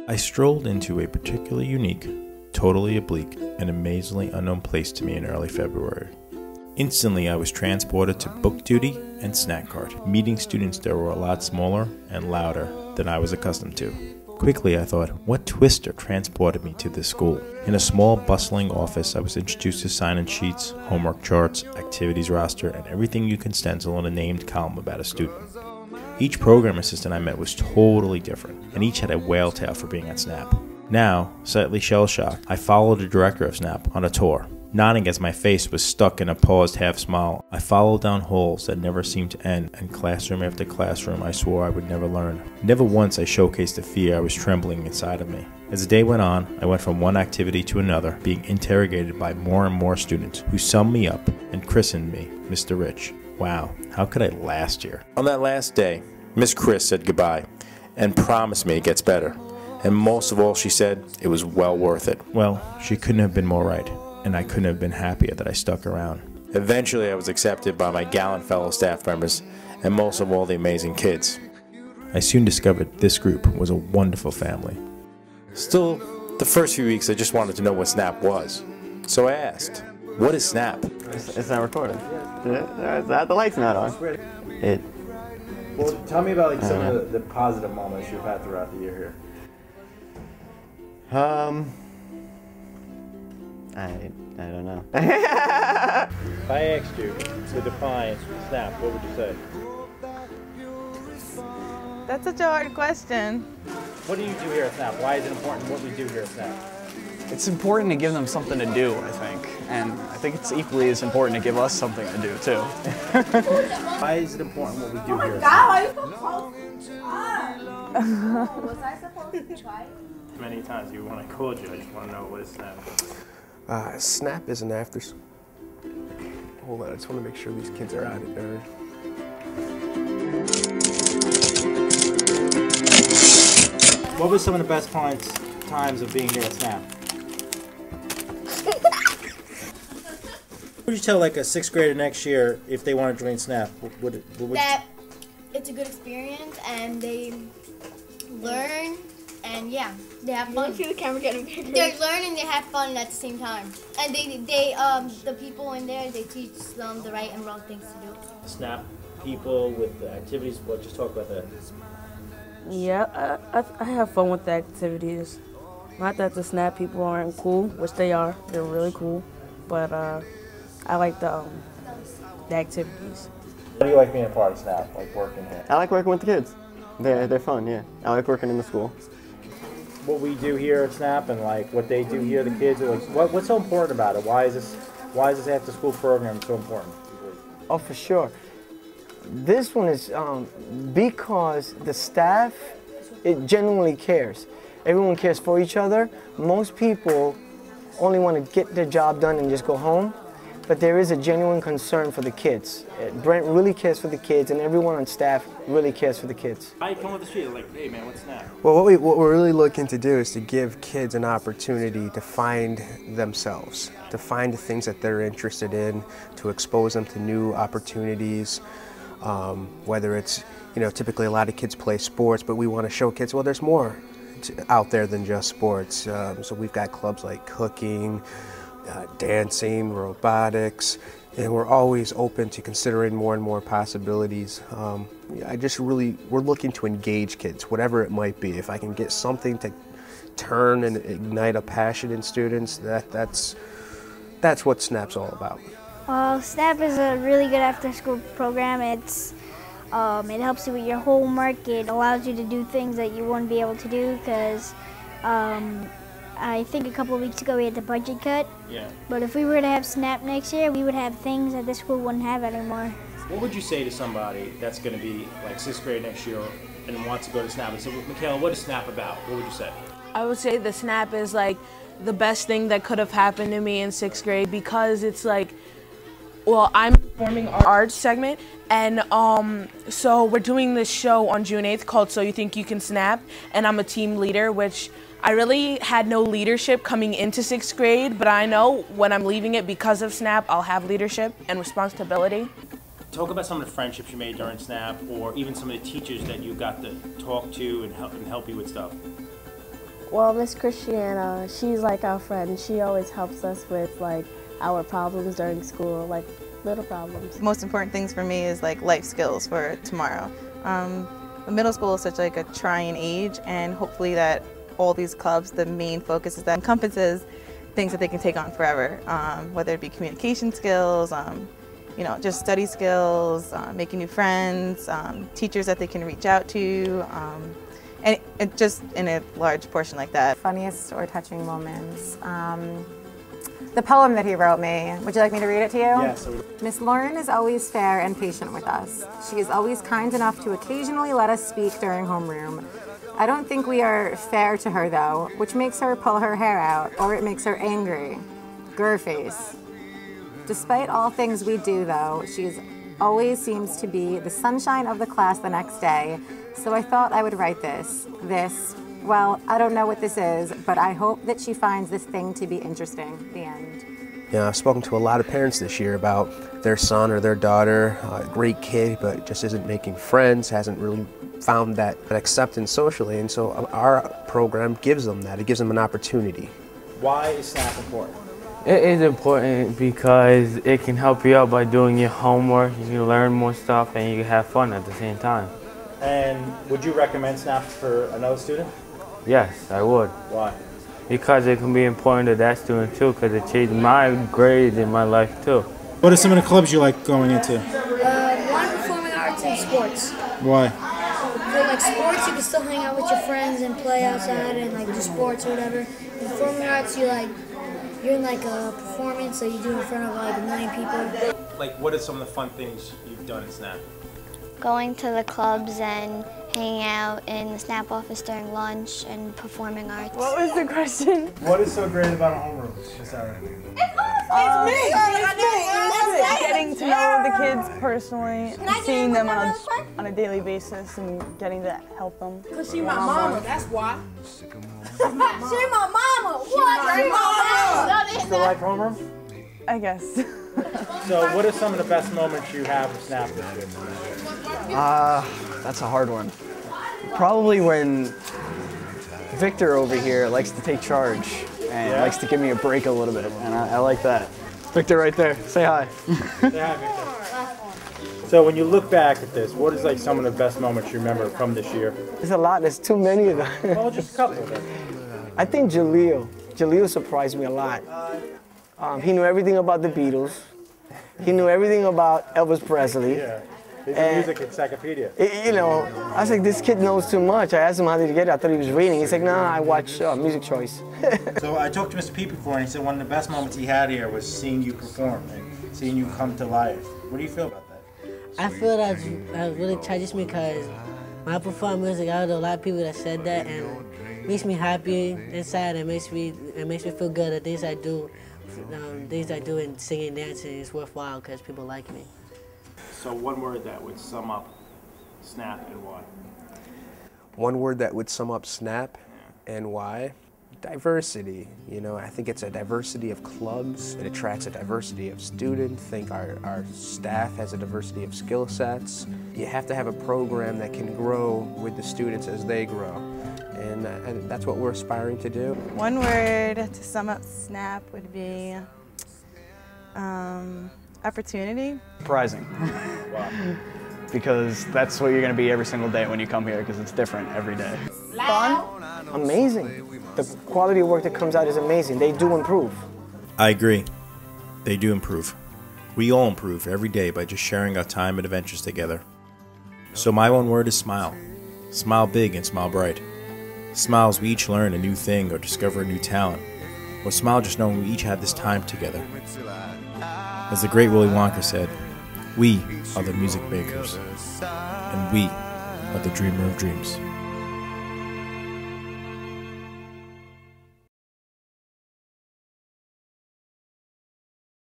I strolled into a particularly unique, totally oblique, and amazingly unknown place to me in early February. Instantly, I was transported to book duty and snack cart, meeting students that were a lot smaller and louder than I was accustomed to. Quickly, I thought, what twister transported me to this school? In a small, bustling office, I was introduced to sign-in sheets, homework charts, activities roster, and everything you can stencil in a named column about a student. Each program assistant I met was totally different, and each had a whale tail for being at SNAP. Now, slightly shell-shocked, I followed the director of SNAP on a tour. Nodding as my face was stuck in a paused half-smile, I followed down halls that never seemed to end, and classroom after classroom I swore I would never learn. Never once I showcased the fear I was trembling inside of me. As the day went on, I went from one activity to another, being interrogated by more and more students, who summed me up and christened me Mr. Rich. Wow, how could I last year? On that last day, Miss Chris said goodbye and promised me it gets better. And most of all, she said it was well worth it. Well, she couldn't have been more right, and I couldn't have been happier that I stuck around. Eventually, I was accepted by my gallant fellow staff members, and most of all, the amazing kids. I soon discovered this group was a wonderful family. Still, the first few weeks, I just wanted to know what SNAP was. So I asked, what is SNAP? It's not recording. The light's not on. Well, tell me about some of the positive moments you've had throughout the year here. I don't know. If I asked you to define SNAP, what would you say? That's such a hard question. What do you do here at SNAP? Why is it important what we do here at SNAP? It's important to give them something to do, I think. And I think it's equally as important to give us something to do, too. Why is it important what we do here? Was I supposed to try? Many times, even when I called you, I just want to know what is SNAP. SNAP is an after. Hold on, I just want to make sure these kids are out of there. What was some of the best times of being here at SNAP? What would you tell like a 6th grader next year if they want to join SNAP? What would that it's a good experience and they learn and yeah, they have fun. See the camera getting bigger. They learn and they have fun at the same time. And the people in there, they teach them the right and wrong things to do. SNAP people with the activities. Well, just talk about that. Yeah, I have fun with the activities. Not that the SNAP people aren't cool, which they are. They're really cool, but I like the activities. How do you like being a part of SNAP, like working here? I like working with the kids. They're fun, yeah. I like working in the school. What we do here at SNAP and like what they do here, the kids, are like, what's so important about it? Why is this after school program so important? Oh, for sure. This one is because the staff, it genuinely cares. Everyone cares for each other. Most people only want to get their job done and just go home, but there is a genuine concern for the kids. Brent really cares for the kids, and everyone on staff really cares for the kids. I come with the street like, hey man, what's SNAP? Well, what we're really looking to do is to give kids an opportunity to find themselves, to find the things that they're interested in, to expose them to new opportunities. Whether it's, typically a lot of kids play sports, but we want to show kids, well, there's more out there than just sports. So we've got clubs like cooking, dancing, robotics, and we're always open to considering more and more possibilities. We're looking to engage kids, whatever it might be. If I can get something to turn and ignite a passion in students, that's what SNAP's all about. Well, SNAP is a really good after-school program. It helps you with your homework. It allows you to do things that you wouldn't be able to do because I think a couple of weeks ago we had the budget cut. Yeah. But if we were to have SNAP next year, we would have things that this school wouldn't have anymore. What would you say to somebody that's going to be like 6th grade next year and wants to go to SNAP and say, Michaela, what is SNAP about? What would you say? I would say the SNAP is like the best thing that could have happened to me in 6th grade because it's like, well, I'm performing our arts segment, and so we're doing this show on June 8th called So You Think You Can Snap, and I'm a team leader, which I really had no leadership coming into 6th grade, but I know when I'm leaving it because of SNAP, I'll have leadership and responsibility. Talk about some of the friendships you made during SNAP, or even some of the teachers that you got to talk to and help you with stuff. Well, Miss Christiana, she's like our friend. She always helps us with like our problems during school, like little problems. The most important things for me is like life skills for tomorrow. The middle school is such like a trying age, and hopefully that all these clubs, the main focus is that encompasses things that they can take on forever, whether it be communication skills, you know, just study skills, making new friends, teachers that they can reach out to, and just in a large portion like that. Funniest or touching moments. The poem that he wrote me. Would you like me to read it to you? Yes. Miss Lauren is always fair and patient with us. She is always kind enough to occasionally let us speak during homeroom. I don't think we are fair to her though, which makes her pull her hair out, or it makes her angry. Grr face. Despite all things we do though, she always seems to be the sunshine of the class the next day. So I thought I would write this. Well, I don't know what this is, but I hope that she finds this thing to be interesting. The end. Yeah, I've spoken to a lot of parents this year about their son or their daughter, a great kid, but just isn't making friends, hasn't really found that acceptance socially, and so our program gives them that. It gives them an opportunity. Why is SNAP important? It is important because it can help you out by doing your homework. You can learn more stuff and you can have fun at the same time. And would you recommend SNAP for another student? Yes, I would. Why? Because it can be important to that student too, because it changed my grades in my life too. What are some of the clubs you like going into? One, performing arts and sports. Why? For like sports, you can still hang out with your friends and play outside and like do sports or whatever. In performing arts, you're in like a performance that you do in front of like 1 million people. Like, what are some of the fun things you've done in SNAP? Going to the clubs and hanging out in the SNAP office during lunch and performing arts. What was the question? What is so great about a homeroom, Miss Sarah? Getting to know the kids personally, seeing them on a daily basis and getting to help them. Because she's my mama, that's why. She's my mama. What? She's my mama. Still like homeroom? I guess. So what are some of the best moments you have with SNAP? That's a hard one. Probably when Victor over here likes to take charge and likes to give me a break a little bit, and I like that. Victor right there, say hi. Say hi, Victor. So when you look back at this, what is like some of the best moments you remember from this year? There's a lot, there's too many of them. Well, just a couple of them. I think Jaleel surprised me a lot. He knew everything about the Beatles. He knew everything about Elvis Presley. Yeah. He's a music encyclopedia. You know, I was like, this kid knows too much. I asked him how did he get it. I thought he was reading. He's like, nah, I watch Music Choice. So I talked to Mr. Pete before, and he said one of the best moments he had here was seeing you perform and seeing you come to life. What do you feel about that? I feel that really touches me because when I perform music, I know a lot of people that said that, and it makes me happy inside. It makes me feel good. The things I do in singing and dancing is worthwhile because people like me. So one word that would sum up SNAP and why? One word that would sum up SNAP and why? Diversity. You know, I think it's a diversity of clubs. It attracts a diversity of students. I think our staff has a diversity of skill sets. You have to have a program that can grow with the students as they grow. And that's what we're aspiring to do. One word to sum up SNAP would be opportunity. Surprising. Wow. Because that's what you're going to be every single day when you come here, because it's different every day. Fun? Amazing. The quality of work that comes out is amazing. They do improve. I agree. They do improve. We all improve every day by just sharing our time and adventures together. So my one word is smile. Smile big and smile bright. Smile as we each learn a new thing or discover a new talent. Or smile just knowing we each had this time together. As the great Willy Wonka said, we are the music makers, and we are the dreamer of dreams.